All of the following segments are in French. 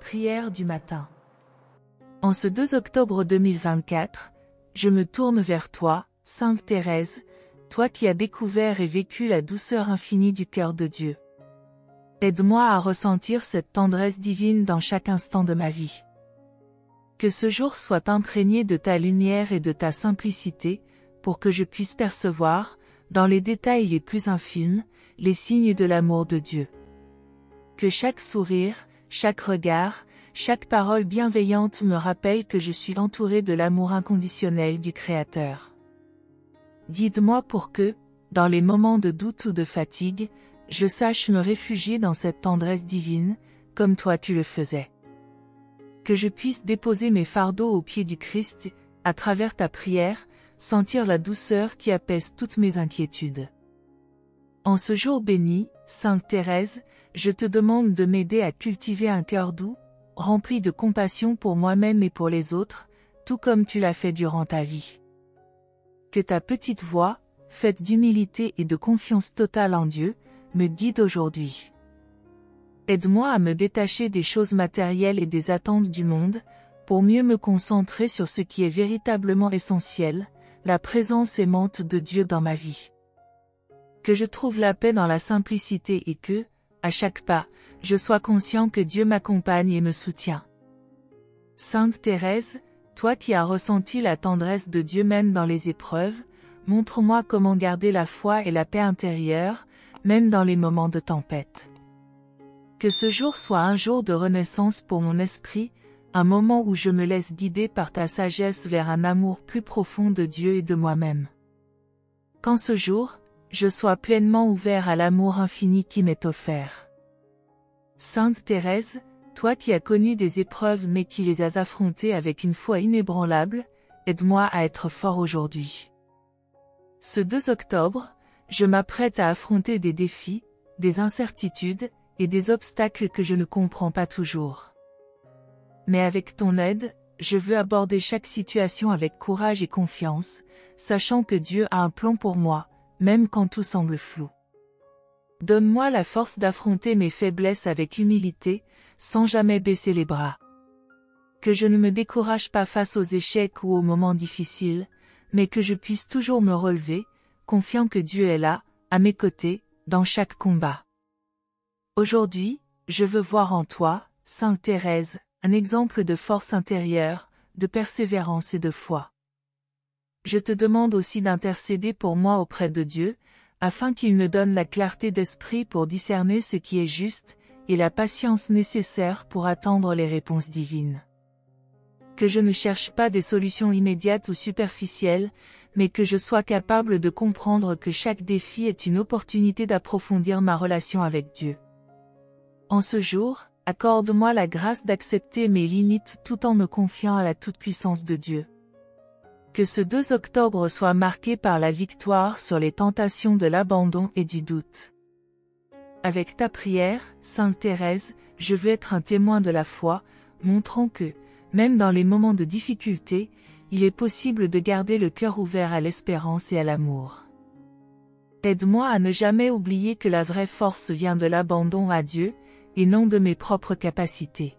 prière du matin. En ce 2 octobre 2024, je me tourne vers toi, Sainte Thérèse, toi qui as découvert et vécu la douceur infinie du cœur de Dieu. Aide-moi à ressentir cette tendresse divine dans chaque instant de ma vie. Que ce jour soit imprégné de ta lumière et de ta simplicité, pour que je puisse percevoir, dans les détails les plus infimes, les signes de l'amour de Dieu. Que chaque sourire, chaque regard, chaque parole bienveillante me rappelle que je suis entouré de l'amour inconditionnel du Créateur. Guide-moi pour que, dans les moments de doute ou de fatigue, je sache me réfugier dans cette tendresse divine, comme toi tu le faisais. Que je puisse déposer mes fardeaux aux pieds du Christ, à travers ta prière, sentir la douceur qui apaise toutes mes inquiétudes. En ce jour béni, Sainte Thérèse, je te demande de m'aider à cultiver un cœur doux, rempli de compassion pour moi-même et pour les autres, tout comme tu l'as fait durant ta vie. Que ta petite voix, faite d'humilité et de confiance totale en Dieu, me guide aujourd'hui. Aide-moi à me détacher des choses matérielles et des attentes du monde, pour mieux me concentrer sur ce qui est véritablement essentiel, la présence aimante de Dieu dans ma vie. Que je trouve la paix dans la simplicité et que, à chaque pas, je sois conscient que Dieu m'accompagne et me soutient. Sainte Thérèse, toi qui as ressenti la tendresse de Dieu même dans les épreuves, montre-moi comment garder la foi et la paix intérieure, même dans les moments de tempête. Que ce jour soit un jour de renaissance pour mon esprit, un moment où je me laisse guider par ta sagesse vers un amour plus profond de Dieu et de moi-même. Qu'en ce jour, je sois pleinement ouvert à l'amour infini qui m'est offert. Sainte Thérèse, toi qui as connu des épreuves mais qui les as affrontées avec une foi inébranlable, aide-moi à être fort aujourd'hui. Ce 2 octobre, je m'apprête à affronter des défis, des incertitudes, et des obstacles que je ne comprends pas toujours. Mais avec ton aide, je veux aborder chaque situation avec courage et confiance, sachant que Dieu a un plan pour moi, même quand tout semble flou. Donne-moi la force d'affronter mes faiblesses avec humilité, sans jamais baisser les bras. Que je ne me décourage pas face aux échecs ou aux moments difficiles, mais que je puisse toujours me relever, confiant que Dieu est là, à mes côtés, dans chaque combat. Aujourd'hui, je veux voir en toi, Sainte Thérèse, un exemple de force intérieure, de persévérance et de foi. Je te demande aussi d'intercéder pour moi auprès de Dieu, afin qu'il me donne la clarté d'esprit pour discerner ce qui est juste, et la patience nécessaire pour attendre les réponses divines. Que je ne cherche pas des solutions immédiates ou superficielles, mais que je sois capable de comprendre que chaque défi est une opportunité d'approfondir ma relation avec Dieu. En ce jour, accorde-moi la grâce d'accepter mes limites tout en me confiant à la toute-puissance de Dieu. Que ce 2 octobre soit marqué par la victoire sur les tentations de l'abandon et du doute. Avec ta prière, Sainte Thérèse, je veux être un témoin de la foi, montrant que, même dans les moments de difficulté, il est possible de garder le cœur ouvert à l'espérance et à l'amour. Aide-moi à ne jamais oublier que la vraie force vient de l'abandon à Dieu, et non de mes propres capacités.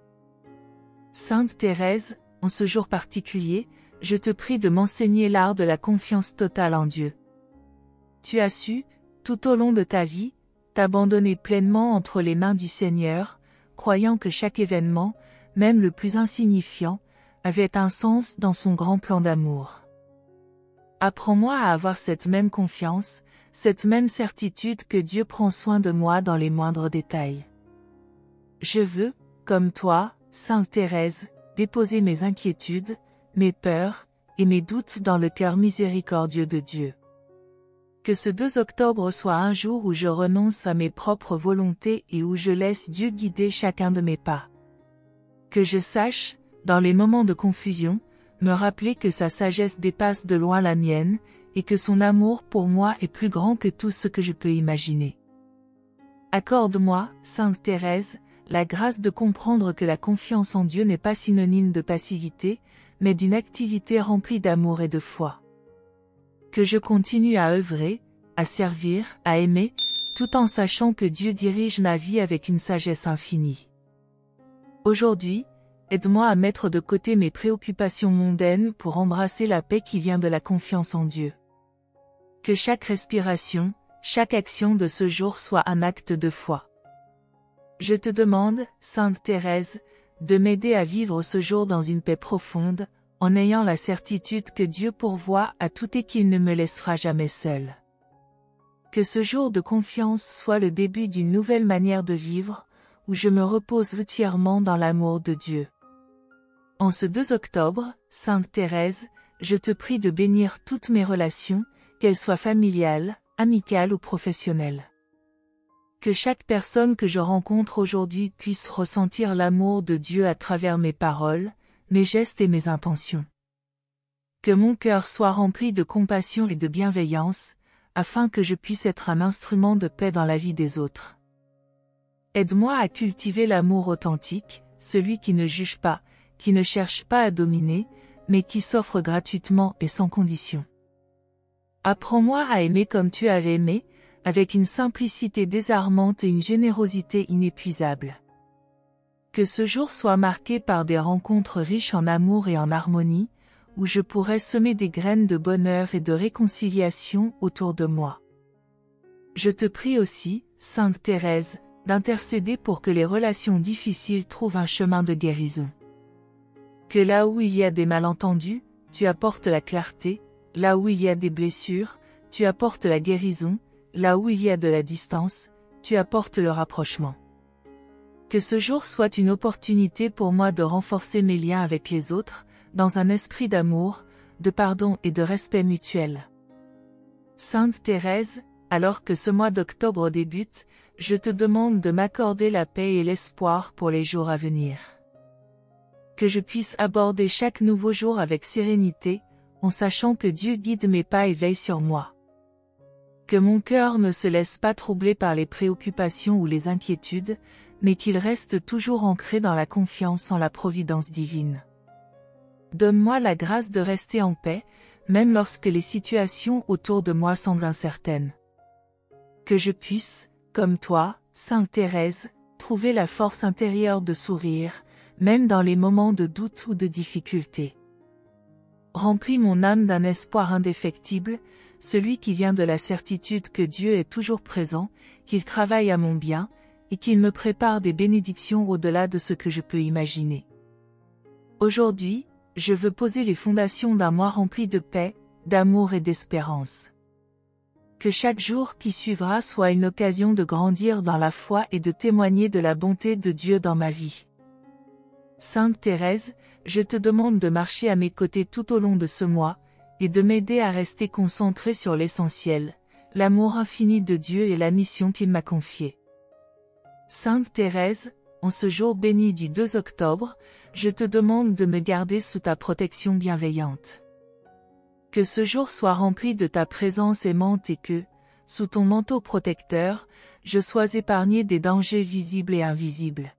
Sainte Thérèse, en ce jour particulier, je te prie de m'enseigner l'art de la confiance totale en Dieu. Tu as su, tout au long de ta vie, t'abandonner pleinement entre les mains du Seigneur, croyant que chaque événement, même le plus insignifiant, avait un sens dans son grand plan d'amour. Apprends-moi à avoir cette même confiance, cette même certitude que Dieu prend soin de moi dans les moindres détails. Je veux, comme toi, Sainte Thérèse, déposer mes inquiétudes, mes peurs, et mes doutes dans le cœur miséricordieux de Dieu. Que ce 2 octobre soit un jour où je renonce à mes propres volontés et où je laisse Dieu guider chacun de mes pas. Que je sache, dans les moments de confusion, me rappeler que sa sagesse dépasse de loin la mienne, et que son amour pour moi est plus grand que tout ce que je peux imaginer. Accorde-moi, Sainte Thérèse, la grâce de comprendre que la confiance en Dieu n'est pas synonyme de passivité, mais d'une activité remplie d'amour et de foi. Que je continue à œuvrer, à servir, à aimer, tout en sachant que Dieu dirige ma vie avec une sagesse infinie. Aujourd'hui, aide-moi à mettre de côté mes préoccupations mondaines pour embrasser la paix qui vient de la confiance en Dieu. Que chaque respiration, chaque action de ce jour soit un acte de foi. Je te demande, Sainte Thérèse, de m'aider à vivre ce jour dans une paix profonde, en ayant la certitude que Dieu pourvoit à tout et qu'il ne me laissera jamais seule. Que ce jour de confiance soit le début d'une nouvelle manière de vivre, où je me repose entièrement dans l'amour de Dieu. En ce 2 octobre, Sainte Thérèse, je te prie de bénir toutes mes relations, qu'elles soient familiales, amicales ou professionnelles. Que chaque personne que je rencontre aujourd'hui puisse ressentir l'amour de Dieu à travers mes paroles, mes gestes et mes intentions. Que mon cœur soit rempli de compassion et de bienveillance, afin que je puisse être un instrument de paix dans la vie des autres. Aide-moi à cultiver l'amour authentique, celui qui ne juge pas, qui ne cherche pas à dominer, mais qui s'offre gratuitement et sans condition. Apprends-moi à aimer comme tu as aimé, avec une simplicité désarmante et une générosité inépuisable. Que ce jour soit marqué par des rencontres riches en amour et en harmonie, où je pourrai semer des graines de bonheur et de réconciliation autour de moi. Je te prie aussi, Sainte Thérèse, d'intercéder pour que les relations difficiles trouvent un chemin de guérison. Que là où il y a des malentendus, tu apportes la clarté, là où il y a des blessures, tu apportes la guérison, là où il y a de la distance, tu apportes le rapprochement. Que ce jour soit une opportunité pour moi de renforcer mes liens avec les autres, dans un esprit d'amour, de pardon et de respect mutuel. Sainte Thérèse, alors que ce mois d'octobre débute, je te demande de m'accorder la paix et l'espoir pour les jours à venir. Que je puisse aborder chaque nouveau jour avec sérénité, en sachant que Dieu guide mes pas et veille sur moi. Que mon cœur ne se laisse pas troubler par les préoccupations ou les inquiétudes, mais qu'il reste toujours ancré dans la confiance en la providence divine. Donne-moi la grâce de rester en paix, même lorsque les situations autour de moi semblent incertaines. Que je puisse, comme toi, Sainte Thérèse, trouver la force intérieure de sourire, même dans les moments de doute ou de difficulté. Remplis mon âme d'un espoir indéfectible, celui qui vient de la certitude que Dieu est toujours présent, qu'il travaille à mon bien, et qu'il me prépare des bénédictions au-delà de ce que je peux imaginer. Aujourd'hui, je veux poser les fondations d'un mois rempli de paix, d'amour et d'espérance. Que chaque jour qui suivra soit une occasion de grandir dans la foi et de témoigner de la bonté de Dieu dans ma vie. Sainte Thérèse, je te demande de marcher à mes côtés tout au long de ce mois, et de m'aider à rester concentré sur l'essentiel, l'amour infini de Dieu et la mission qu'il m'a confiée. Sainte Thérèse, en ce jour béni du 2 octobre, je te demande de me garder sous ta protection bienveillante. Que ce jour soit rempli de ta présence aimante et que, sous ton manteau protecteur, je sois épargné des dangers visibles et invisibles.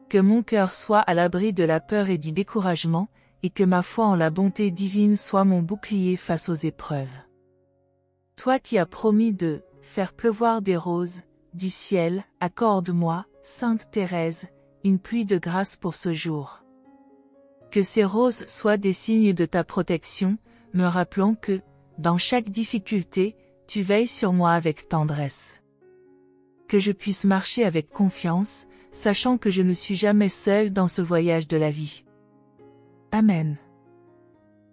Que mon cœur soit à l'abri de la peur et du découragement, et que ma foi en la bonté divine soit mon bouclier face aux épreuves. Toi qui as promis de faire pleuvoir des roses du ciel, accorde-moi, Sainte Thérèse, une pluie de grâce pour ce jour. Que ces roses soient des signes de ta protection, me rappelant que, dans chaque difficulté, tu veilles sur moi avec tendresse. Que je puisse marcher avec confiance, sachant que je ne suis jamais seule dans ce voyage de la vie. Amen.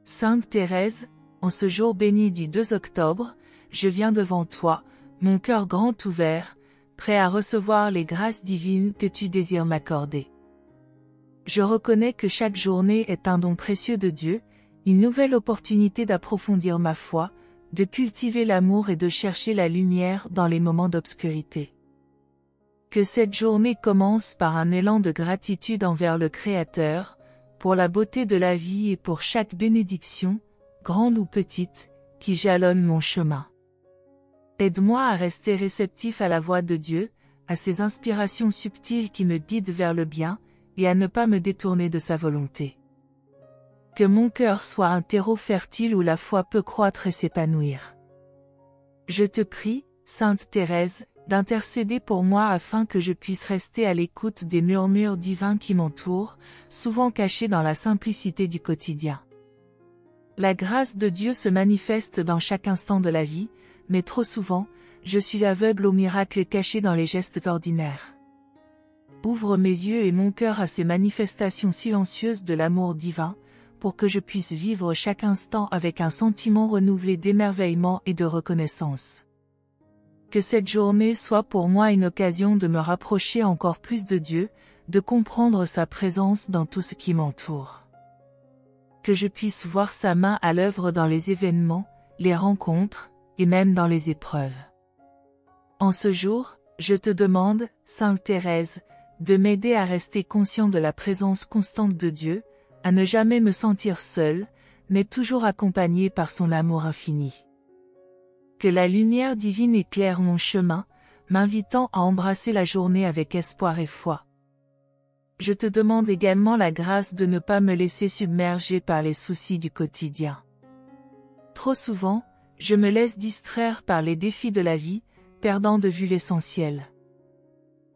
Sainte Thérèse, en ce jour béni du 2 octobre, je viens devant toi, mon cœur grand ouvert, prêt à recevoir les grâces divines que tu désires m'accorder. Je reconnais que chaque journée est un don précieux de Dieu, une nouvelle opportunité d'approfondir ma foi, de cultiver l'amour et de chercher la lumière dans les moments d'obscurité. Que cette journée commence par un élan de gratitude envers le Créateur, pour la beauté de la vie et pour chaque bénédiction, grande ou petite, qui jalonne mon chemin. Aide-moi à rester réceptif à la voix de Dieu, à ses inspirations subtiles qui me guident vers le bien, et à ne pas me détourner de sa volonté. Que mon cœur soit un terreau fertile où la foi peut croître et s'épanouir. Je te prie, Sainte Thérèse, d'intercéder pour moi afin que je puisse rester à l'écoute des murmures divins qui m'entourent, souvent cachés dans la simplicité du quotidien. La grâce de Dieu se manifeste dans chaque instant de la vie, mais trop souvent, je suis aveugle aux miracles cachés dans les gestes ordinaires. Ouvre mes yeux et mon cœur à ces manifestations silencieuses de l'amour divin, pour que je puisse vivre chaque instant avec un sentiment renouvelé d'émerveillement et de reconnaissance. Que cette journée soit pour moi une occasion de me rapprocher encore plus de Dieu, de comprendre sa présence dans tout ce qui m'entoure. Que je puisse voir sa main à l'œuvre dans les événements, les rencontres, et même dans les épreuves. En ce jour, je te demande, Sainte Thérèse, de m'aider à rester conscient de la présence constante de Dieu, à ne jamais me sentir seul, mais toujours accompagné par son amour infini. Que la lumière divine éclaire mon chemin, m'invitant à embrasser la journée avec espoir et foi. Je te demande également la grâce de ne pas me laisser submerger par les soucis du quotidien. Trop souvent, je me laisse distraire par les défis de la vie, perdant de vue l'essentiel.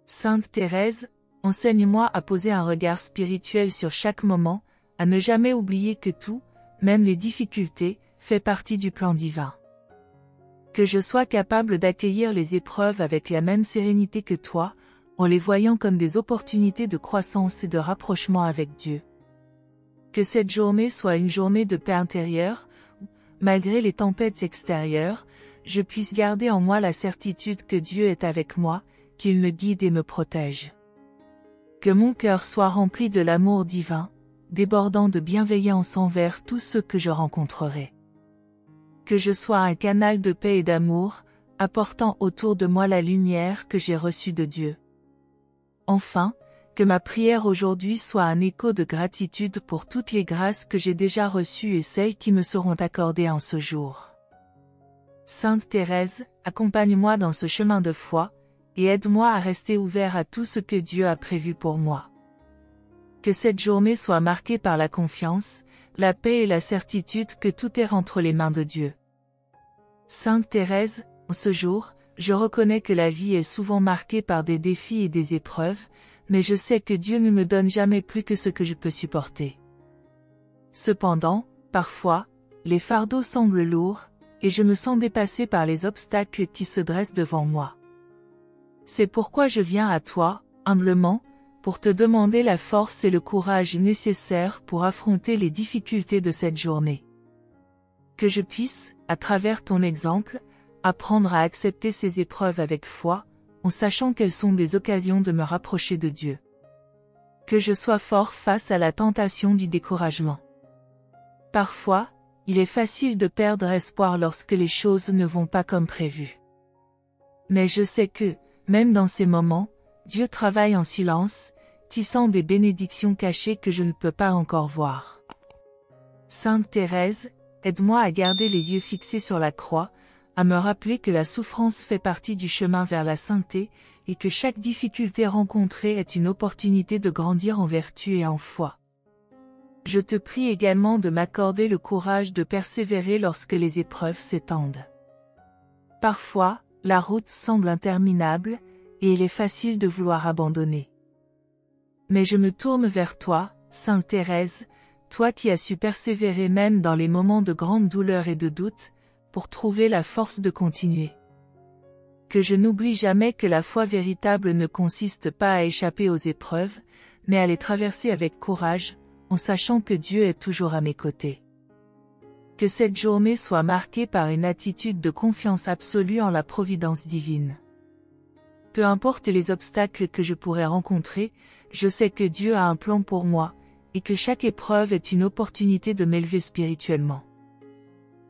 Sainte Thérèse, enseigne-moi à poser un regard spirituel sur chaque moment, à ne jamais oublier que tout, même les difficultés, fait partie du plan divin. Que je sois capable d'accueillir les épreuves avec la même sérénité que toi, en les voyant comme des opportunités de croissance et de rapprochement avec Dieu. Que cette journée soit une journée de paix intérieure, où, malgré les tempêtes extérieures, je puisse garder en moi la certitude que Dieu est avec moi, qu'il me guide et me protège. Que mon cœur soit rempli de l'amour divin, débordant de bienveillance envers tous ceux que je rencontrerai. Que je sois un canal de paix et d'amour, apportant autour de moi la lumière que j'ai reçue de Dieu. Enfin, que ma prière aujourd'hui soit un écho de gratitude pour toutes les grâces que j'ai déjà reçues et celles qui me seront accordées en ce jour. Sainte Thérèse, accompagne-moi dans ce chemin de foi, et aide-moi à rester ouvert à tout ce que Dieu a prévu pour moi. Que cette journée soit marquée par la confiance, la paix et la certitude que tout est entre les mains de Dieu. Sainte Thérèse, en ce jour, je reconnais que la vie est souvent marquée par des défis et des épreuves, mais je sais que Dieu ne me donne jamais plus que ce que je peux supporter. Cependant, parfois, les fardeaux semblent lourds, et je me sens dépassé par les obstacles qui se dressent devant moi. C'est pourquoi je viens à toi, humblement, pour te demander la force et le courage nécessaires pour affronter les difficultés de cette journée. Que je puisse, à travers ton exemple, apprendre à accepter ces épreuves avec foi, en sachant qu'elles sont des occasions de me rapprocher de Dieu. Que je sois fort face à la tentation du découragement. Parfois, il est facile de perdre espoir lorsque les choses ne vont pas comme prévu. Mais je sais que, même dans ces moments, Dieu travaille en silence, tissant des bénédictions cachées que je ne peux pas encore voir. Sainte Thérèse, aide-moi à garder les yeux fixés sur la croix, à me rappeler que la souffrance fait partie du chemin vers la sainteté, et que chaque difficulté rencontrée est une opportunité de grandir en vertu et en foi. Je te prie également de m'accorder le courage de persévérer lorsque les épreuves s'étendent. Parfois, la route semble interminable, et il est facile de vouloir abandonner. Mais je me tourne vers toi, Sainte Thérèse, toi qui as su persévérer même dans les moments de grande douleur et de doute, pour trouver la force de continuer. Que je n'oublie jamais que la foi véritable ne consiste pas à échapper aux épreuves, mais à les traverser avec courage, en sachant que Dieu est toujours à mes côtés. Que cette journée soit marquée par une attitude de confiance absolue en la providence divine. Peu importe les obstacles que je pourrais rencontrer, je sais que Dieu a un plan pour moi, et que chaque épreuve est une opportunité de m'élever spirituellement.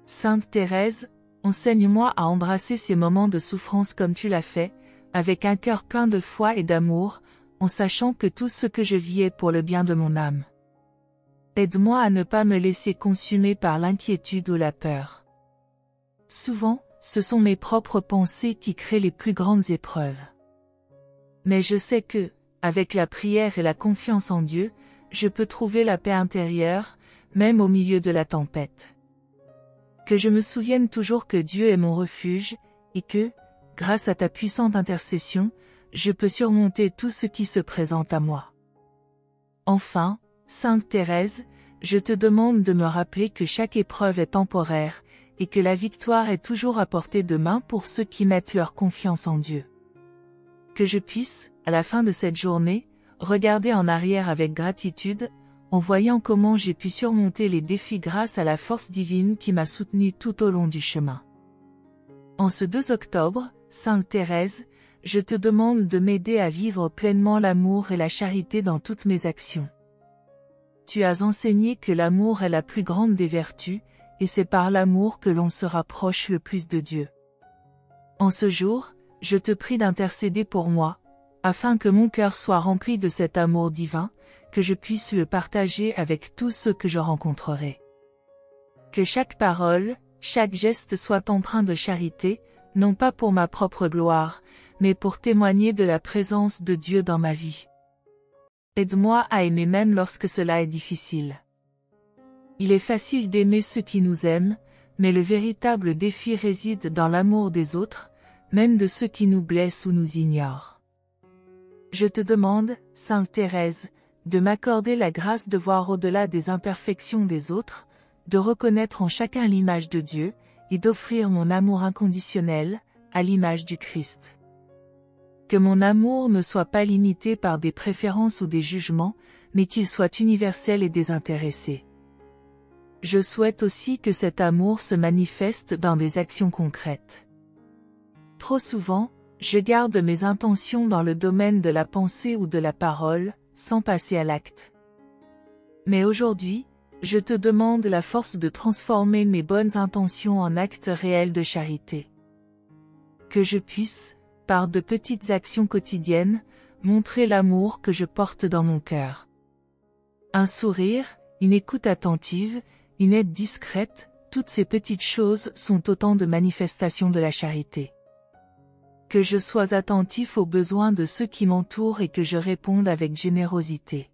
Sainte Thérèse, enseigne-moi à embrasser ces moments de souffrance comme tu l'as fait, avec un cœur plein de foi et d'amour, en sachant que tout ce que je vis est pour le bien de mon âme. Aide-moi à ne pas me laisser consumer par l'inquiétude ou la peur. Souvent, ce sont mes propres pensées qui créent les plus grandes épreuves. Mais je sais que, avec la prière et la confiance en Dieu, je peux trouver la paix intérieure, même au milieu de la tempête. Que je me souvienne toujours que Dieu est mon refuge, et que, grâce à ta puissante intercession, je peux surmonter tout ce qui se présente à moi. Enfin, Sainte Thérèse, je te demande de me rappeler que chaque épreuve est temporaire, et que la victoire est toujours à portée de main pour ceux qui mettent leur confiance en Dieu. Que je puisse, à la fin de cette journée, regarder en arrière avec gratitude, en voyant comment j'ai pu surmonter les défis grâce à la force divine qui m'a soutenu tout au long du chemin. En ce 2 octobre, Sainte Thérèse, je te demande de m'aider à vivre pleinement l'amour et la charité dans toutes mes actions. Tu as enseigné que l'amour est la plus grande des vertus, et c'est par l'amour que l'on se rapproche le plus de Dieu. En ce jour, je te prie d'intercéder pour moi, afin que mon cœur soit rempli de cet amour divin, que je puisse le partager avec tous ceux que je rencontrerai. Que chaque parole, chaque geste soit empreint de charité, non pas pour ma propre gloire, mais pour témoigner de la présence de Dieu dans ma vie. Aide-moi à aimer même lorsque cela est difficile. Il est facile d'aimer ceux qui nous aiment, mais le véritable défi réside dans l'amour des autres, même de ceux qui nous blessent ou nous ignorent. Je te demande, Sainte Thérèse, de m'accorder la grâce de voir au-delà des imperfections des autres, de reconnaître en chacun l'image de Dieu, et d'offrir mon amour inconditionnel, à l'image du Christ. Que mon amour ne soit pas limité par des préférences ou des jugements, mais qu'il soit universel et désintéressé. Je souhaite aussi que cet amour se manifeste dans des actions concrètes. Trop souvent, je garde mes intentions dans le domaine de la pensée ou de la parole, sans passer à l'acte. Mais aujourd'hui, je te demande la force de transformer mes bonnes intentions en actes réels de charité. Que je puisse, par de petites actions quotidiennes, montrer l'amour que je porte dans mon cœur. Un sourire, une écoute attentive, une aide discrète, toutes ces petites choses sont autant de manifestations de la charité. Que je sois attentif aux besoins de ceux qui m'entourent et que je réponde avec générosité.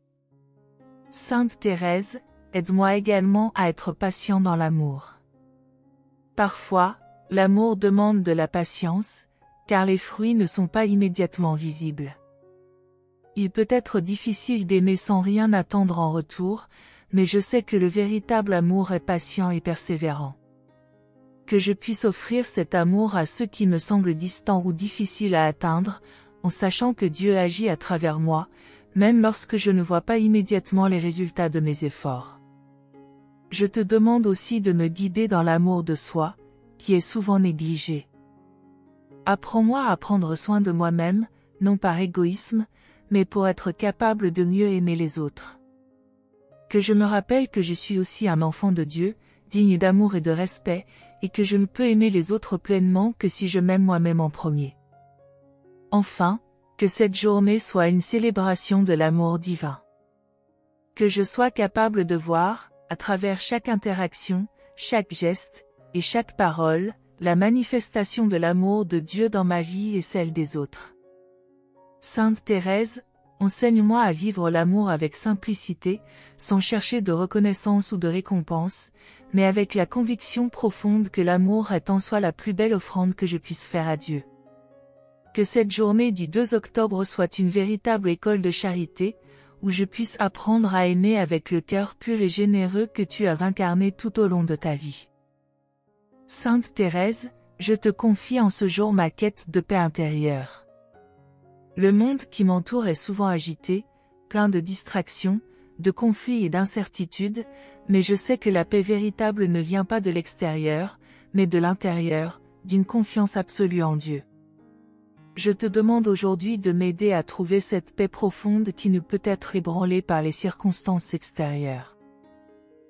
Sainte Thérèse, aide-moi également à être patient dans l'amour. Parfois, l'amour demande de la patience, car les fruits ne sont pas immédiatement visibles. Il peut être difficile d'aimer sans rien attendre en retour, mais je sais que le véritable amour est patient et persévérant. Que je puisse offrir cet amour à ceux qui me semblent distants ou difficiles à atteindre, en sachant que Dieu agit à travers moi, même lorsque je ne vois pas immédiatement les résultats de mes efforts. Je te demande aussi de me guider dans l'amour de soi, qui est souvent négligé. Apprends-moi à prendre soin de moi-même, non par égoïsme, mais pour être capable de mieux aimer les autres. Que je me rappelle que je suis aussi un enfant de Dieu, digne d'amour et de respect, et que je ne peux aimer les autres pleinement que si je m'aime moi-même en premier. Enfin, que cette journée soit une célébration de l'amour divin. Que je sois capable de voir, à travers chaque interaction, chaque geste, et chaque parole, la manifestation de l'amour de Dieu dans ma vie et celle des autres. Sainte Thérèse, enseigne-moi à vivre l'amour avec simplicité, sans chercher de reconnaissance ou de récompense, mais avec la conviction profonde que l'amour est en soi la plus belle offrande que je puisse faire à Dieu. Que cette journée du 2 octobre soit une véritable école de charité, où je puisse apprendre à aimer avec le cœur pur et généreux que tu as incarné tout au long de ta vie. Sainte Thérèse, je te confie en ce jour ma quête de paix intérieure. Le monde qui m'entoure est souvent agité, plein de distractions, de conflits et d'incertitudes, mais je sais que la paix véritable ne vient pas de l'extérieur, mais de l'intérieur, d'une confiance absolue en Dieu. Je te demande aujourd'hui de m'aider à trouver cette paix profonde qui ne peut être ébranlée par les circonstances extérieures.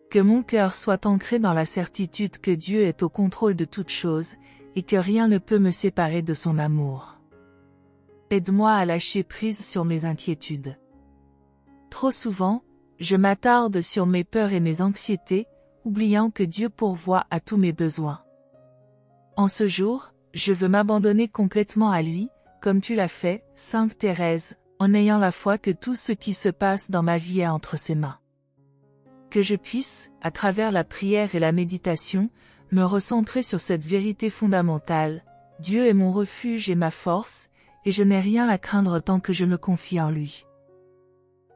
Que mon cœur soit ancré dans la certitude que Dieu est au contrôle de toutes choses, et que rien ne peut me séparer de son amour. Aide-moi à lâcher prise sur mes inquiétudes. Trop souvent, je m'attarde sur mes peurs et mes anxiétés, oubliant que Dieu pourvoit à tous mes besoins. En ce jour, je veux m'abandonner complètement à lui, comme tu l'as fait, Sainte Thérèse, en ayant la foi que tout ce qui se passe dans ma vie est entre ses mains. Que je puisse, à travers la prière et la méditation, me recentrer sur cette vérité fondamentale, Dieu est mon refuge et ma force, et je n'ai rien à craindre tant que je me confie en lui.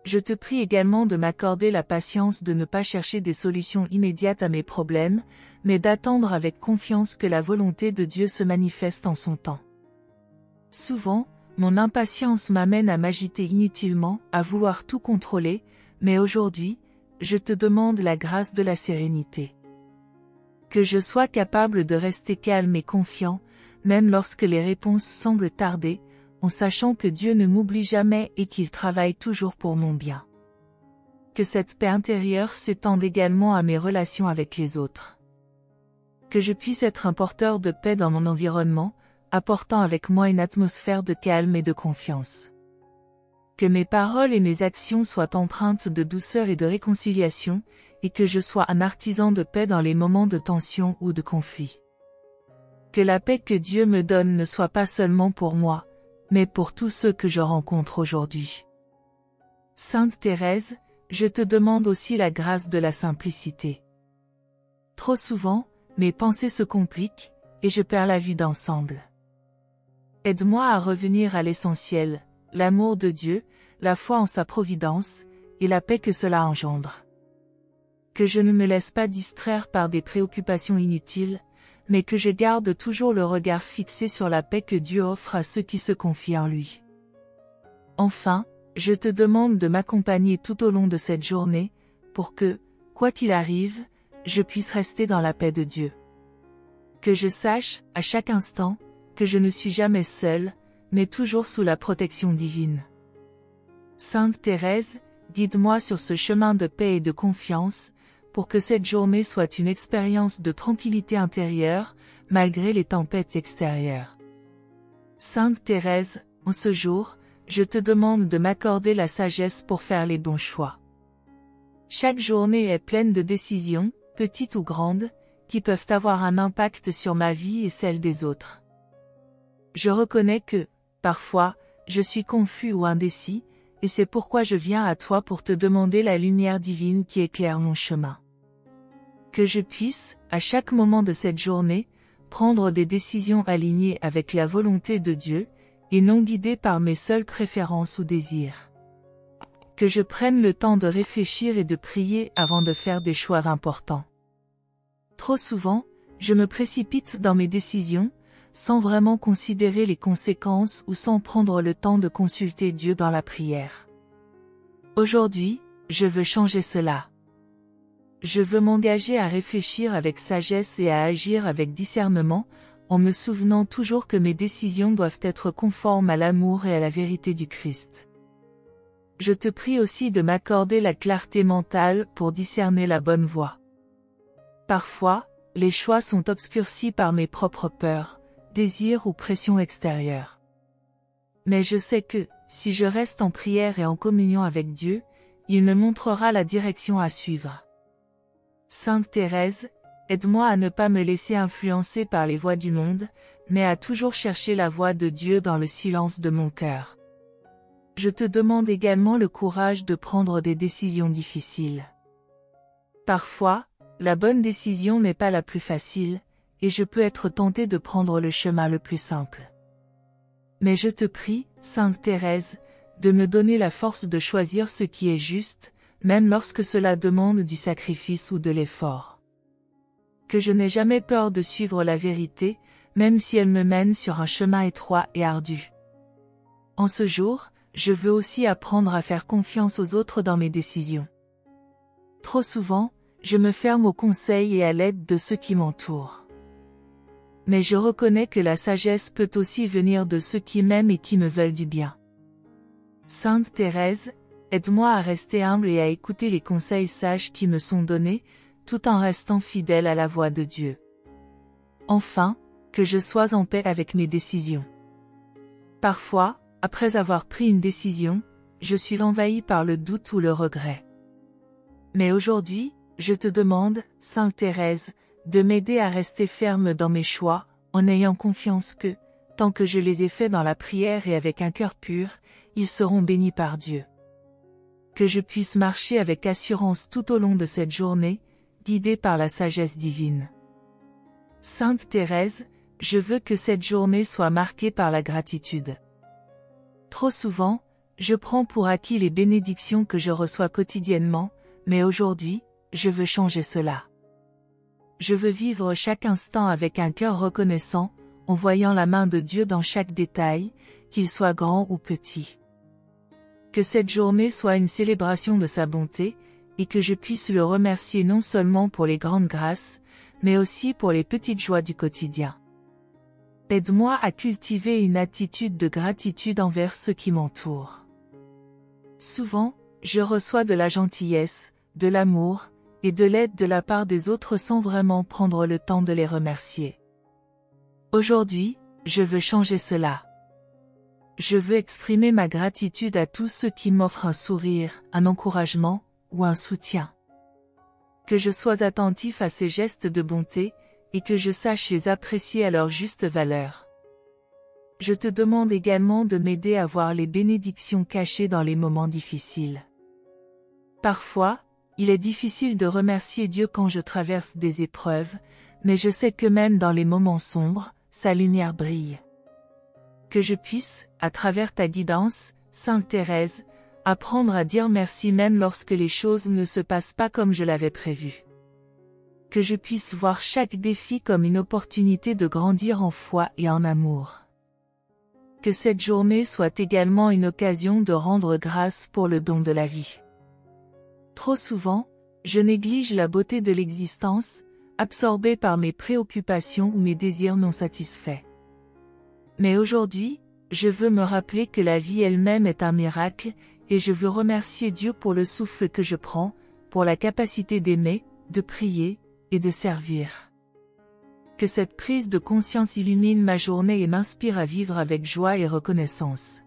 Je te prie également de m'accorder la patience de ne pas chercher des solutions immédiates à mes problèmes, mais d'attendre avec confiance que la volonté de Dieu se manifeste en son temps. Souvent, mon impatience m'amène à m'agiter inutilement, à vouloir tout contrôler, mais aujourd'hui, je te demande la grâce de la sérénité. Que je sois capable de rester calme et confiant, même lorsque les réponses semblent tarder, en sachant que Dieu ne m'oublie jamais et qu'il travaille toujours pour mon bien. Que cette paix intérieure s'étende également à mes relations avec les autres. Que je puisse être un porteur de paix dans mon environnement, apportant avec moi une atmosphère de calme et de confiance. Que mes paroles et mes actions soient empreintes de douceur et de réconciliation, et que je sois un artisan de paix dans les moments de tension ou de conflit. Que la paix que Dieu me donne ne soit pas seulement pour moi, mais pour tous ceux que je rencontre aujourd'hui. Sainte Thérèse, je te demande aussi la grâce de la simplicité. Trop souvent, mes pensées se compliquent, et je perds la vue d'ensemble. Aide-moi à revenir à l'essentiel, l'amour de Dieu, la foi en sa providence, et la paix que cela engendre. Que je ne me laisse pas distraire par des préoccupations inutiles, mais que je garde toujours le regard fixé sur la paix que Dieu offre à ceux qui se confient en lui. Enfin, je te demande de m'accompagner tout au long de cette journée, pour que, quoi qu'il arrive, je puisse rester dans la paix de Dieu. Que je sache, à chaque instant, que je ne suis jamais seule, mais toujours sous la protection divine. Sainte Thérèse, guide-moi sur ce chemin de paix et de confiance, pour que cette journée soit une expérience de tranquillité intérieure, malgré les tempêtes extérieures. Sainte Thérèse, en ce jour, je te demande de m'accorder la sagesse pour faire les bons choix. Chaque journée est pleine de décisions, petites ou grandes, qui peuvent avoir un impact sur ma vie et celle des autres. Je reconnais que, parfois, je suis confus ou indécis, et c'est pourquoi je viens à toi pour te demander la lumière divine qui éclaire mon chemin. Que je puisse, à chaque moment de cette journée, prendre des décisions alignées avec la volonté de Dieu, et non guidées par mes seules préférences ou désirs. Que je prenne le temps de réfléchir et de prier avant de faire des choix importants. Trop souvent, je me précipite dans mes décisions, sans vraiment considérer les conséquences ou sans prendre le temps de consulter Dieu dans la prière. Aujourd'hui, je veux changer cela. Je veux m'engager à réfléchir avec sagesse et à agir avec discernement, en me souvenant toujours que mes décisions doivent être conformes à l'amour et à la vérité du Christ. Je te prie aussi de m'accorder la clarté mentale pour discerner la bonne voie. Parfois, les choix sont obscurcis par mes propres peurs, désirs ou pressions extérieures. Mais je sais que, si je reste en prière et en communion avec Dieu, il me montrera la direction à suivre. Sainte Thérèse, aide-moi à ne pas me laisser influencer par les voix du monde, mais à toujours chercher la voix de Dieu dans le silence de mon cœur. Je te demande également le courage de prendre des décisions difficiles. Parfois, la bonne décision n'est pas la plus facile, et je peux être tenté de prendre le chemin le plus simple. Mais je te prie, Sainte Thérèse, de me donner la force de choisir ce qui est juste, même lorsque cela demande du sacrifice ou de l'effort. Que je n'ai jamais peur de suivre la vérité, même si elle me mène sur un chemin étroit et ardu. En ce jour, je veux aussi apprendre à faire confiance aux autres dans mes décisions. Trop souvent, je me ferme aux conseils et à l'aide de ceux qui m'entourent. Mais je reconnais que la sagesse peut aussi venir de ceux qui m'aiment et qui me veulent du bien. Sainte Thérèse, aide-moi à rester humble et à écouter les conseils sages qui me sont donnés, tout en restant fidèle à la voix de Dieu. Enfin, que je sois en paix avec mes décisions. Parfois, après avoir pris une décision, je suis envahi par le doute ou le regret. Mais aujourd'hui, je te demande, Sainte Thérèse, de m'aider à rester ferme dans mes choix, en ayant confiance que, tant que je les ai faits dans la prière et avec un cœur pur, ils seront bénis par Dieu. Que je puisse marcher avec assurance tout au long de cette journée, guidé par la sagesse divine. Sainte Thérèse, Je veux que cette journée soit marquée par la gratitude. Trop souvent, je prends pour acquis les bénédictions que je reçois quotidiennement, mais aujourd'hui, je veux changer cela. Je veux vivre chaque instant avec un cœur reconnaissant, en voyant la main de Dieu dans chaque détail, qu'il soit grand ou petit. Que cette journée soit une célébration de sa bonté, et que je puisse le remercier non seulement pour les grandes grâces, mais aussi pour les petites joies du quotidien. Aide-moi à cultiver une attitude de gratitude envers ceux qui m'entourent. Souvent, je reçois de la gentillesse, de l'amour, et de l'aide de la part des autres sans vraiment prendre le temps de les remercier. Aujourd'hui, je veux changer cela. Je veux exprimer ma gratitude à tous ceux qui m'offrent un sourire, un encouragement, ou un soutien. Que je sois attentif à ces gestes de bonté, et que je sache les apprécier à leur juste valeur. Je te demande également de m'aider à voir les bénédictions cachées dans les moments difficiles. Parfois, il est difficile de remercier Dieu quand je traverse des épreuves, mais je sais que même dans les moments sombres, sa lumière brille. Que je puisse, à travers ta guidance, Sainte Thérèse, apprendre à dire merci même lorsque les choses ne se passent pas comme je l'avais prévu. Que je puisse voir chaque défi comme une opportunité de grandir en foi et en amour. Que cette journée soit également une occasion de rendre grâce pour le don de la vie. Trop souvent, je néglige la beauté de l'existence, absorbé par mes préoccupations ou mes désirs non satisfaits. Mais aujourd'hui, je veux me rappeler que la vie elle-même est un miracle, et je veux remercier Dieu pour le souffle que je prends, pour la capacité d'aimer, de prier, et de servir. Que cette prise de conscience illumine ma journée et m'inspire à vivre avec joie et reconnaissance.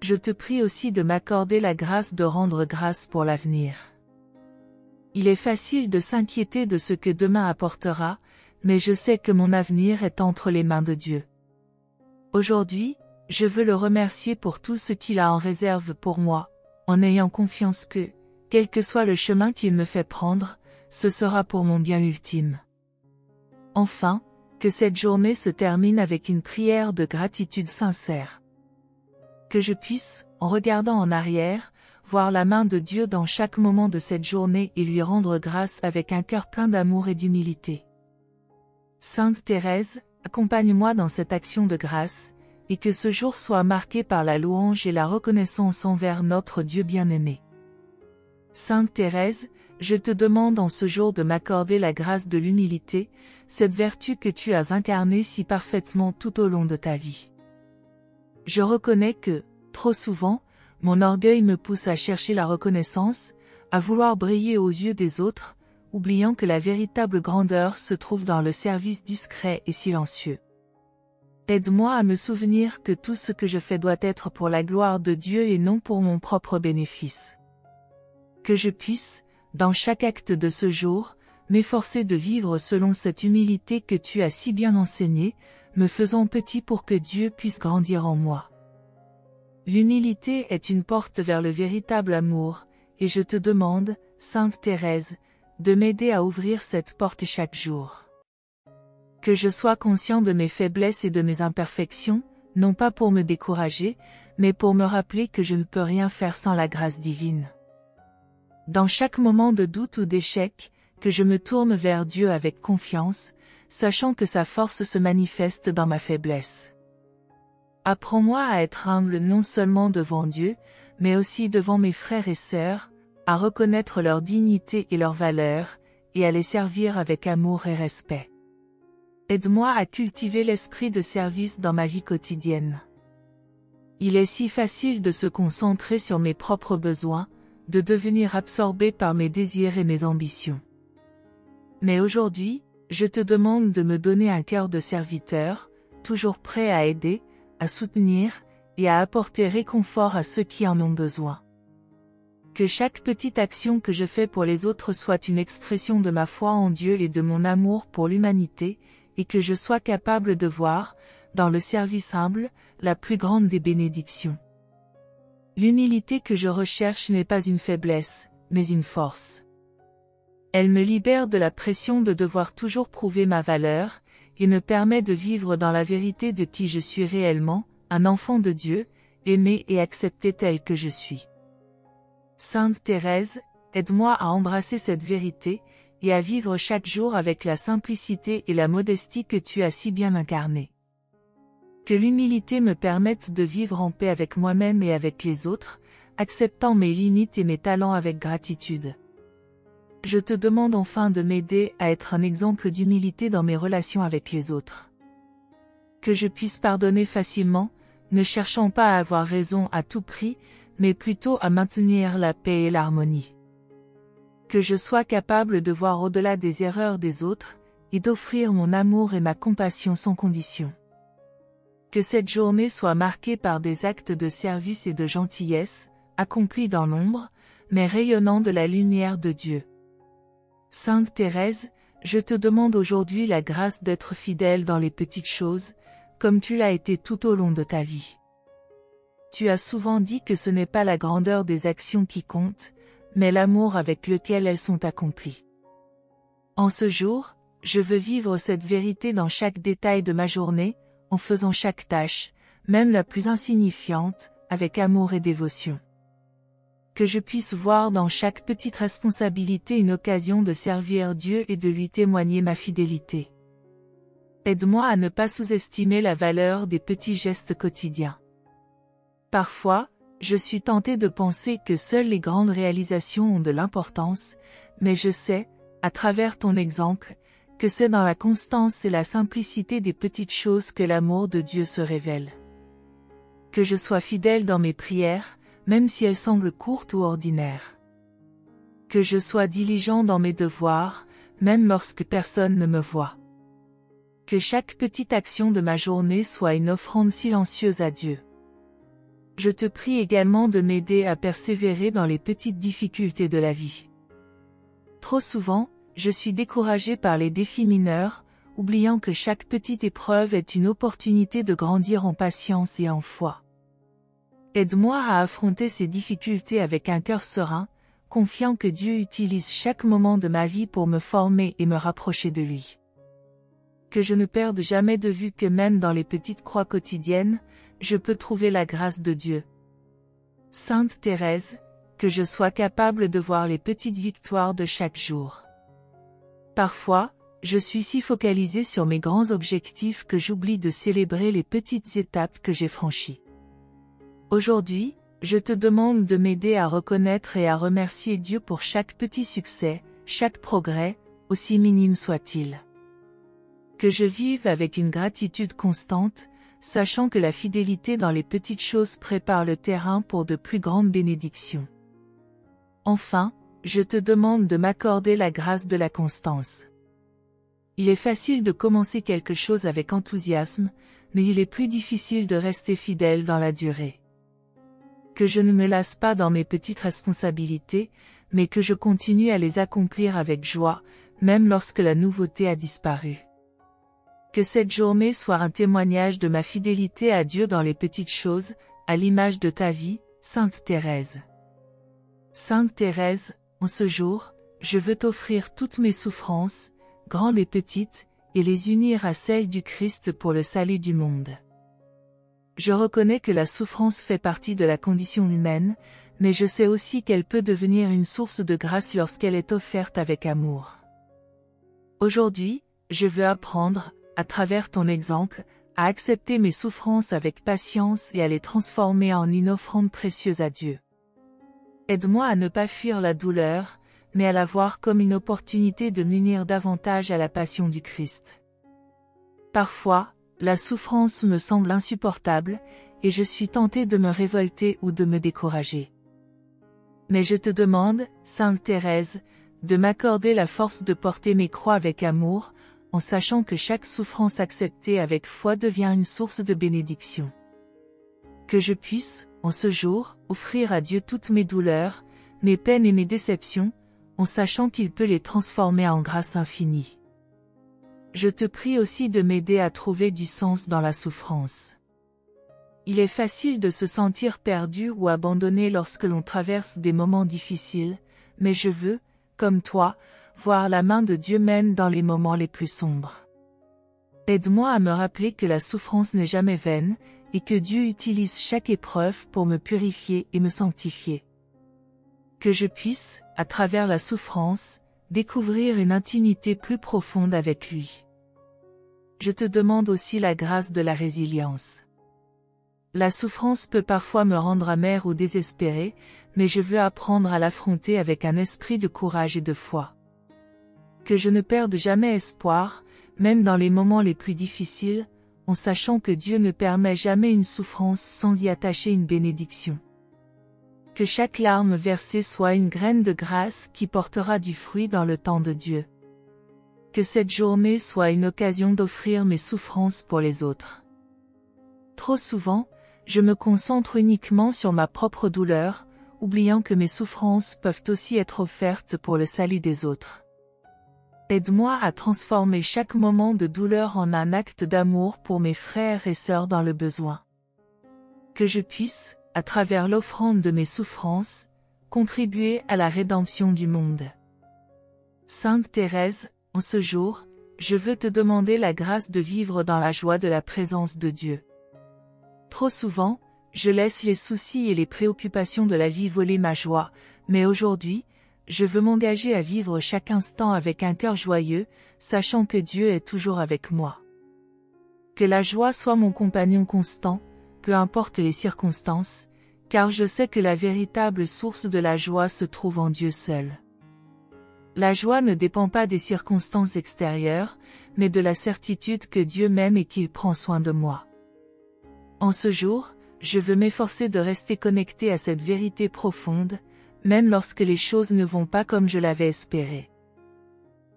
Je te prie aussi de m'accorder la grâce de rendre grâce pour l'avenir. Il est facile de s'inquiéter de ce que demain apportera, mais je sais que mon avenir est entre les mains de Dieu. Aujourd'hui, je veux le remercier pour tout ce qu'il a en réserve pour moi, en ayant confiance que, quel que soit le chemin qu'il me fait prendre, ce sera pour mon bien ultime. Enfin, que cette journée se termine avec une prière de gratitude sincère. Que je puisse, en regardant en arrière, voir la main de Dieu dans chaque moment de cette journée et lui rendre grâce avec un cœur plein d'amour et d'humilité. Sainte Thérèse, accompagne-moi dans cette action de grâce, et que ce jour soit marqué par la louange et la reconnaissance envers notre Dieu bien-aimé. Sainte Thérèse, je te demande en ce jour de m'accorder la grâce de l'humilité, cette vertu que tu as incarnée si parfaitement tout au long de ta vie. Je reconnais que, trop souvent, mon orgueil me pousse à chercher la reconnaissance, à vouloir briller aux yeux des autres, oubliant que la véritable grandeur se trouve dans le service discret et silencieux. Aide-moi à me souvenir que tout ce que je fais doit être pour la gloire de Dieu et non pour mon propre bénéfice. Que je puisse, dans chaque acte de ce jour, m'efforcer de vivre selon cette humilité que tu as si bien enseignée, me faisant petit pour que Dieu puisse grandir en moi. L'humilité est une porte vers le véritable amour, et je te demande, Sainte Thérèse, de m'aider à ouvrir cette porte chaque jour. Que je sois conscient de mes faiblesses et de mes imperfections, non pas pour me décourager, mais pour me rappeler que je ne peux rien faire sans la grâce divine. Dans chaque moment de doute ou d'échec, que je me tourne vers Dieu avec confiance, sachant que sa force se manifeste dans ma faiblesse. Apprends-moi à être humble non seulement devant Dieu, mais aussi devant mes frères et sœurs, à reconnaître leur dignité et leur valeur, et à les servir avec amour et respect. Aide-moi à cultiver l'esprit de service dans ma vie quotidienne. Il est si facile de se concentrer sur mes propres besoins, de devenir absorbé par mes désirs et mes ambitions. Mais aujourd'hui, je te demande de me donner un cœur de serviteur, toujours prêt à aider, à soutenir, et à apporter réconfort à ceux qui en ont besoin. Que chaque petite action que je fais pour les autres soit une expression de ma foi en Dieu et de mon amour pour l'humanité, et que je sois capable de voir, dans le service humble, la plus grande des bénédictions. L'humilité que je recherche n'est pas une faiblesse, mais une force. Elle me libère de la pression de devoir toujours prouver ma valeur, et me permet de vivre dans la vérité de qui je suis réellement, un enfant de Dieu, aimé et accepté tel que je suis. Sainte Thérèse, aide-moi à embrasser cette vérité, et à vivre chaque jour avec la simplicité et la modestie que tu as si bien incarnées. Que l'humilité me permette de vivre en paix avec moi-même et avec les autres, acceptant mes limites et mes talents avec gratitude. Je te demande enfin de m'aider à être un exemple d'humilité dans mes relations avec les autres. Que je puisse pardonner facilement, ne cherchant pas à avoir raison à tout prix, mais plutôt à maintenir la paix et l'harmonie. Que je sois capable de voir au-delà des erreurs des autres, et d'offrir mon amour et ma compassion sans condition. Que cette journée soit marquée par des actes de service et de gentillesse, accomplis dans l'ombre, mais rayonnant de la lumière de Dieu. Sainte Thérèse, je te demande aujourd'hui la grâce d'être fidèle dans les petites choses, comme tu l'as été tout au long de ta vie. Tu as souvent dit que ce n'est pas la grandeur des actions qui compte, mais l'amour avec lequel elles sont accomplies. En ce jour, je veux vivre cette vérité dans chaque détail de ma journée, en faisant chaque tâche, même la plus insignifiante, avec amour et dévotion. Que je puisse voir dans chaque petite responsabilité une occasion de servir Dieu et de lui témoigner ma fidélité. Aide-moi à ne pas sous-estimer la valeur des petits gestes quotidiens. Parfois, je suis tentée de penser que seules les grandes réalisations ont de l'importance, mais je sais, à travers ton exemple, que c'est dans la constance et la simplicité des petites choses que l'amour de Dieu se révèle. Que je sois fidèle dans mes prières, même si elles semblent courtes ou ordinaires. Que je sois diligent dans mes devoirs, même lorsque personne ne me voit. Que chaque petite action de ma journée soit une offrande silencieuse à Dieu. Je te prie également de m'aider à persévérer dans les petites difficultés de la vie. Trop souvent, je suis découragée par les défis mineurs, oubliant que chaque petite épreuve est une opportunité de grandir en patience et en foi. Aide-moi à affronter ces difficultés avec un cœur serein, confiant que Dieu utilise chaque moment de ma vie pour me former et me rapprocher de lui. Que je ne perde jamais de vue que même dans les petites croix quotidiennes, je peux trouver la grâce de Dieu. Sainte Thérèse, que je sois capable de voir les petites victoires de chaque jour. Parfois, je suis si focalisée sur mes grands objectifs que j'oublie de célébrer les petites étapes que j'ai franchies. Aujourd'hui, je te demande de m'aider à reconnaître et à remercier Dieu pour chaque petit succès, chaque progrès, aussi minime soit-il. Que je vive avec une gratitude constante, sachant que la fidélité dans les petites choses prépare le terrain pour de plus grandes bénédictions. Enfin, je te demande de m'accorder la grâce de la constance. Il est facile de commencer quelque chose avec enthousiasme, mais il est plus difficile de rester fidèle dans la durée. Que je ne me lasse pas dans mes petites responsabilités, mais que je continue à les accomplir avec joie, même lorsque la nouveauté a disparu. Que cette journée soit un témoignage de ma fidélité à Dieu dans les petites choses, à l'image de ta vie, Sainte Thérèse. Sainte Thérèse, en ce jour, je veux t'offrir toutes mes souffrances, grandes et petites, et les unir à celles du Christ pour le salut du monde. Je reconnais que la souffrance fait partie de la condition humaine, mais je sais aussi qu'elle peut devenir une source de grâce lorsqu'elle est offerte avec amour. Aujourd'hui, je veux apprendre, à travers ton exemple, à accepter mes souffrances avec patience et à les transformer en une offrande précieuse à Dieu. Aide-moi à ne pas fuir la douleur, mais à la voir comme une opportunité de m'unir davantage à la passion du Christ. Parfois, la souffrance me semble insupportable, et je suis tentée de me révolter ou de me décourager. Mais je te demande, Sainte Thérèse, de m'accorder la force de porter mes croix avec amour, en sachant que chaque souffrance acceptée avec foi devient une source de bénédiction. Que je puisse, en ce jour, offrir à Dieu toutes mes douleurs, mes peines et mes déceptions, en sachant qu'il peut les transformer en grâce infinie. Je te prie aussi de m'aider à trouver du sens dans la souffrance. Il est facile de se sentir perdu ou abandonné lorsque l'on traverse des moments difficiles, mais je veux, comme toi, voir la main de Dieu même dans les moments les plus sombres. Aide-moi à me rappeler que la souffrance n'est jamais vaine, et que Dieu utilise chaque épreuve pour me purifier et me sanctifier. Que je puisse, à travers la souffrance, découvrir une intimité plus profonde avec lui. Je te demande aussi la grâce de la résilience. La souffrance peut parfois me rendre amer ou désespéré, mais je veux apprendre à l'affronter avec un esprit de courage et de foi. Que je ne perde jamais espoir, même dans les moments les plus difficiles, en sachant que Dieu ne permet jamais une souffrance sans y attacher une bénédiction. Que chaque larme versée soit une graine de grâce qui portera du fruit dans le temps de Dieu. Que cette journée soit une occasion d'offrir mes souffrances pour les autres. Trop souvent, je me concentre uniquement sur ma propre douleur, oubliant que mes souffrances peuvent aussi être offertes pour le salut des autres. Aide-moi à transformer chaque moment de douleur en un acte d'amour pour mes frères et sœurs dans le besoin. Que je puisse, à travers l'offrande de mes souffrances, contribuer à la rédemption du monde. Sainte Thérèse, en ce jour, je veux te demander la grâce de vivre dans la joie de la présence de Dieu. Trop souvent, je laisse les soucis et les préoccupations de la vie voler ma joie, mais aujourd'hui, je veux m'engager à vivre chaque instant avec un cœur joyeux, sachant que Dieu est toujours avec moi. Que la joie soit mon compagnon constant, peu importe les circonstances, car je sais que la véritable source de la joie se trouve en Dieu seul. La joie ne dépend pas des circonstances extérieures, mais de la certitude que Dieu m'aime et qu'il prend soin de moi. En ce jour, je veux m'efforcer de rester connecté à cette vérité profonde, même lorsque les choses ne vont pas comme je l'avais espéré.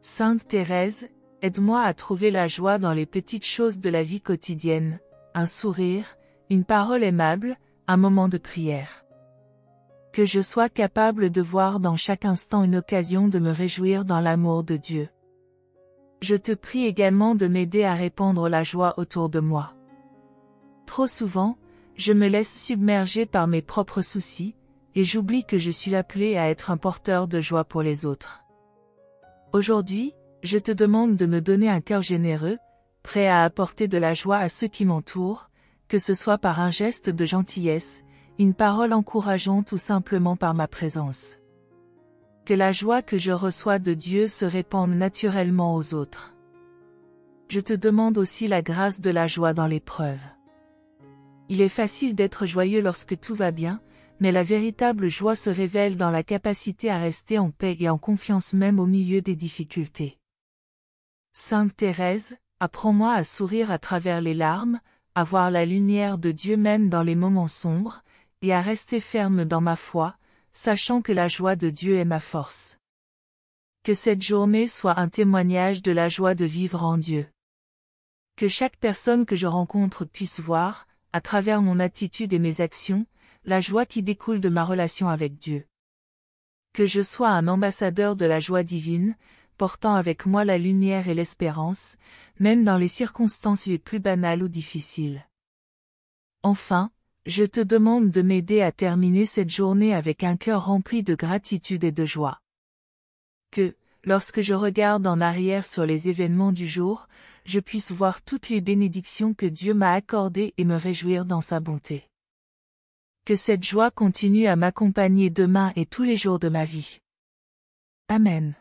Sainte Thérèse, aide-moi à trouver la joie dans les petites choses de la vie quotidienne, un sourire, une parole aimable, un moment de prière. Que je sois capable de voir dans chaque instant une occasion de me réjouir dans l'amour de Dieu. Je te prie également de m'aider à répandre la joie autour de moi. Trop souvent, je me laisse submerger par mes propres soucis, et j'oublie que je suis appelé à être un porteur de joie pour les autres. Aujourd'hui, je te demande de me donner un cœur généreux, prêt à apporter de la joie à ceux qui m'entourent, que ce soit par un geste de gentillesse, une parole encourageante ou simplement par ma présence. Que la joie que je reçois de Dieu se répande naturellement aux autres. Je te demande aussi la grâce de la joie dans l'épreuve. Il est facile d'être joyeux lorsque tout va bien, mais la véritable joie se révèle dans la capacité à rester en paix et en confiance même au milieu des difficultés. Sainte Thérèse, apprends-moi à sourire à travers les larmes, à voir la lumière de Dieu même dans les moments sombres, et à rester ferme dans ma foi, sachant que la joie de Dieu est ma force. Que cette journée soit un témoignage de la joie de vivre en Dieu. Que chaque personne que je rencontre puisse voir, à travers mon attitude et mes actions, la joie qui découle de ma relation avec Dieu. Que je sois un ambassadeur de la joie divine, portant avec moi la lumière et l'espérance, même dans les circonstances les plus banales ou difficiles. Enfin, je te demande de m'aider à terminer cette journée avec un cœur rempli de gratitude et de joie. Que, lorsque je regarde en arrière sur les événements du jour, je puisse voir toutes les bénédictions que Dieu m'a accordées et me réjouir dans sa bonté. Que cette joie continue à m'accompagner demain et tous les jours de ma vie. Amen.